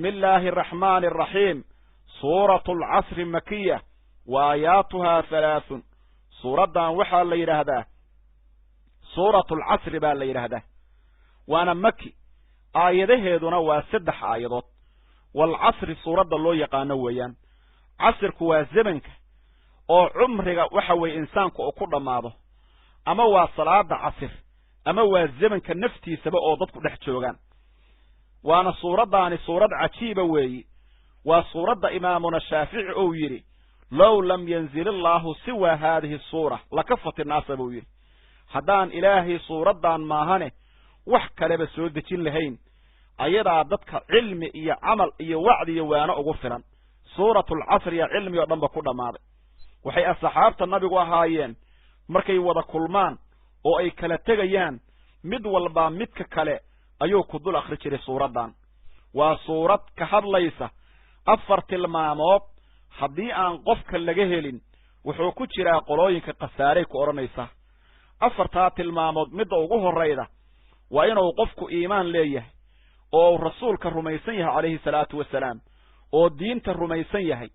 بسم الله الرحمن الرحيم سورة العصر مكية وآياتها 3 سورة دان وحا ليرهده سورة العصر با ليرهده وانا مكي آياده واسدح آيادات والعصر سورة الله يقانا ويان عصر كوا زمنك او عمرك وحوي انسانك او كل ماضه اما وا صلاة عصر اما وا زمنك نفتي سبا او ضدك دحجوغان وانا سورة داني سورة عجيبة وي وسورة إمامنا الشافعي أو يري لو لم ينزل الله سوى هذه السورة لكفت الناس بويري حدان إلهي سورة دان ماهانه وحكا لبسود جين لهين أيضا ضدك علم إيا عمل إيا وعد إيا وانا أغفرا سورة العصر يا علم يا ضمب كل ماضي وحي الصحابة النبي وهايين مركي وضا كلمان أو أي كالتغيان مد والبا مدك كالي أيو كدول أخرج سورة دان وسورة كهد ليس أفرت الماموت حدي أن قفك اللجهلين وحوكو جرا قلوينك قساريك أورنيسا أفرتات الماموت مدعوه الرئيدة وإنه قفك إيمان ليه أو رسولك الرميسيه عليه الصلاة والسلام أو دينك الرميسيه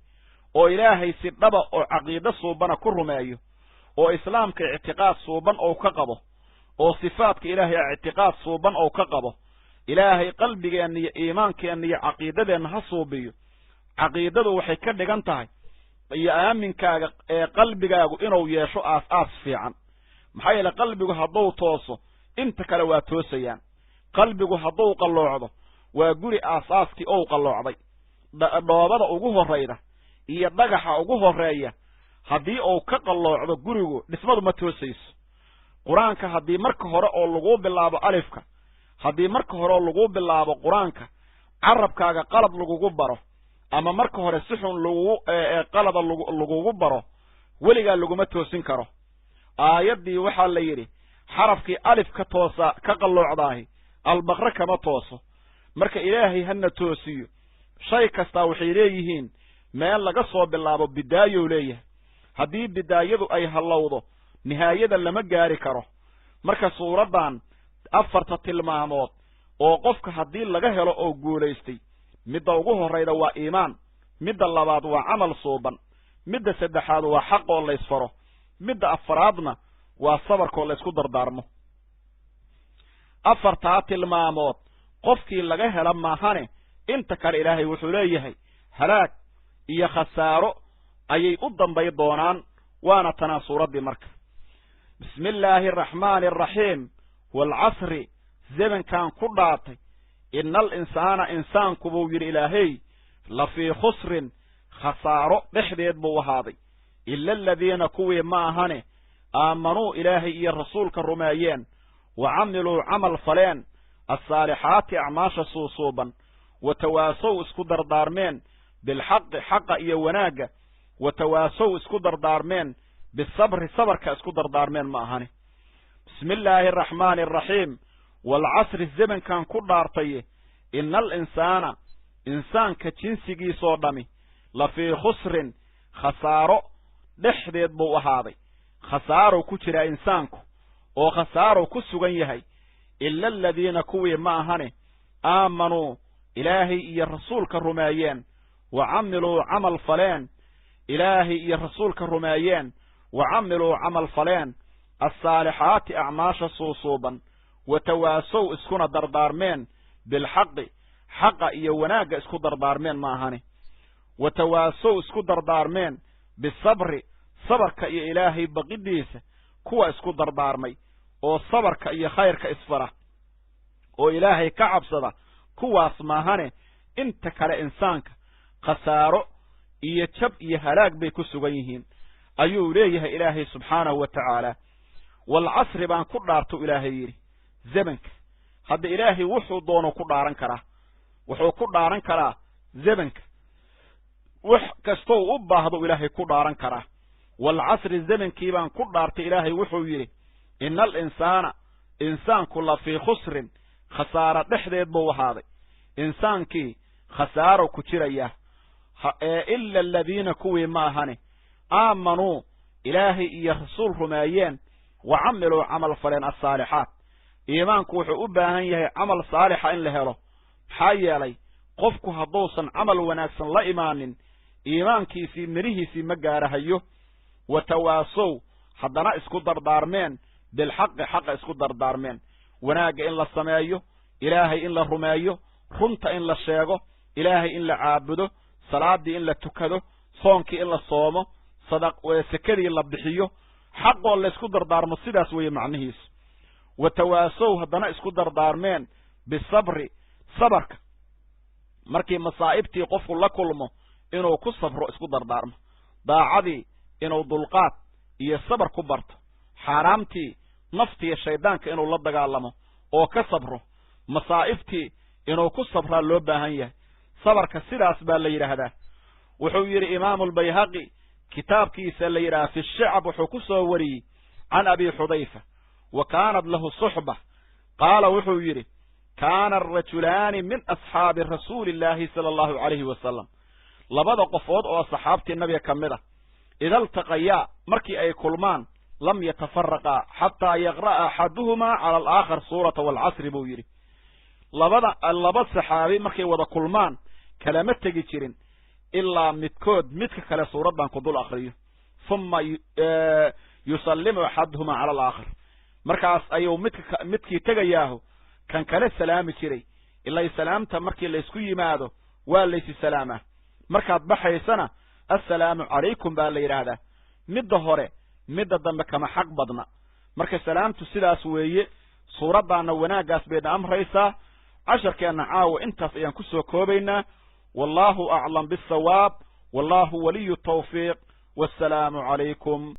أو إلهي سبب أو عقيدة صوبنا كرميه أو إسلامك اعتقاد صوبا أو كقبه أو صفاتك إلهي اعتقاد صوبا أو كقبه إلهي قلبك أني إيمانك أني عقيدة أنها صوبيه عقيدته waxay ka dhigan tahay iyo aaminkaaga qalbigaagu inuu yeesho aas fiican maxay yeelay qalbigu haduu tooso inta kale waa toosayaan qalbigu haduu qalloocdo waa guri aasaaski oo qalloocday dhoobada ugu horeyda iyo dhagaxa ugu horeeya hadii uu ka qalloocdo gurigu dhismadu ma toosayso quraanka hadii marka hore oo lagu bilaabo alifka hadii marka hore oo lagu bilaabo quraanka arabkaaga qalad lagu baro ama marka hore sixun lagu qalada lagu baro waliga laguma toosin karo aayadii waxa la yiri xarafkii alif ka toosa ka qalloocdahay albaqra kama tooso marka ilaahay hana toosiyo shay kasta waxay leeyihiin meel laga soo bilaabo bidaayo leeyahay hadii bidaayadu ay halowdo nihaayada lama gaari karo marka suuradan afarta tilmaamood oo qofka hadii laga helo oo guuleystay midda ugu horeyda waa iimaan midda labaad waa amal sooban midda saddexaad waa xaq oo la isfaro midda afraadna waa sabarka oo la isku dardaarmo afarta tilmaamood qofkii laga helo maahane inta kale ilaahay wuxuu leeyahay halaag iyo khasaaro ayay u dambeey doonaan waana tan suuradii marka bismillaahir rahmaanir rahiim wal asri zaman kan ku dhaatay إن الإنسان إنسان كبوير إلهي لفي خسر خسارة بحديد بوهاضي إلا الذين كوي معهن آمنوا إلهي إيا الرسول كالرمايين وعملوا عمل فلان الصالحات أعماش صوصوبا وتواسوا اسكدر دارمين بالحق حق إيا وناقة وتواسوا اسكدر دارمين بالصبر صبر كاسكدر دارمين معهن بسم الله الرحمن الرحيم والعصر الزمن كان كل عرطيه إن الإنسان إنسان كجنسي صودمي لفي خسر خسارة دحديد بوهاضي خسارة كتر إنسانك وخسارة كسوغنيهي إلا الذين كوي معهن آمنوا إلهي إيا الرسول كالرمايين وعملوا عمل فلان إلهي إيا الرسول كالرمايين وعملوا عمل فلان الصالحات أعماش صوصوبا وتواسوا اسكنا دردارمين بالحق حق إيا وناق اسكو دردارمين معهاني وتواسوا اسكو دردارمين بالصبر صبر كأي إلهي بقديس كوا اسكو دردارمي او صبر كأي خير كإسفرة او إلهي كعب صدا كوا اسماهاني انت كلا إنسانك خسارو إيا تشب إيا هلاك بيكو سغيهين أيو ليه إلهي سبحانه وتعالى والعصر بان كدارتو إلهي زمنك هذا إلهي وحو دونه كدارن كرا وحو كدارن كرا زمنك وح كستو أبا هذا إلهي كدارن كرا والعصر الزمن كيبان كدارت إلهي وحو يري إن الإنسان إنسان كله في خسر خسارة دحديد بو هذا إنسان كي خسارة كتيرية إلا الذين كوي ماهني آمنوا إلهي يرسول رمايين وعملوا عمل فلان الصالحات إيمانك وحو أباهن يهي عمل صالح إن لهله حيالي qofku hadduusan camal wanaagsan la imaanin iimaankiisii mirihiisii ma gaarahayo watawaasow haddana isku dardaarmeen bilxaqi xaqa isku dardaarmeen wanaagga in la sameeyo ilaahay in la rumeeyo runta in la sheego ilaahay in la caabudo salaadii in la tukado soonkii in la soomo sakadii la bixiyo xaqoo la isku dardaarmo sidaas weeye macnihiisu watawaasow haddana isku dardaarmeen bisabri sabarka markii masaa'ibtii qofku la kulmo inuu ku sabro isku dardaarmo daacadii inuu dulqaad iyo sabar ku barto xaaraamtii naftiiyo shaydaanka inuu la dagaalamo oo ka sabro masaa'ibtii inuu ku sabraa loo baahan yahay sabarka sidaas baa la yidhaahdaa wuxuu yidhi imaamu albayhaqi kitaabkiisa la yidhaha fi shicab wuxuu ku soo wariyey can abi xudayfa wa kaanat lahu suxba qaala wuxuu yidhi kaana arajulaani min asxaabi rasuuli illaahi sala allahu calayhi wasalam labada qofood oo saxaabtii nabiga ka mid ah ida iltaqayaa markii ay kulmaan lam yatafaraqaa xataa yaqra'a axaduhumaa cala alaakhar suurata waalcasri buu yidhi laba saxaabi markay wada kulmaan kalama tegi jirin ilaa midkood midka kale suuraddan ku dul akriyo uma yusallimu axaduhumaa cala alaakhar markaas ayuu midkii tegayaahu kan kale salaami jiray ilaa salaamta markii laysku yimaado waa laysi salaamaa markaad baxaysana assalaamu calaykum baa la yidhaahdaa midda hore midda dambe kama xaq badna marka salaamtu sidaas weeye suuraddaanna wanaaggaas bayna amraysaa casharkeenna caawa intaas ayaan ku soo koobaynaa wallaahu aclam bisawaab wallaahu waliyu tawfiiq wassalaamu calaykum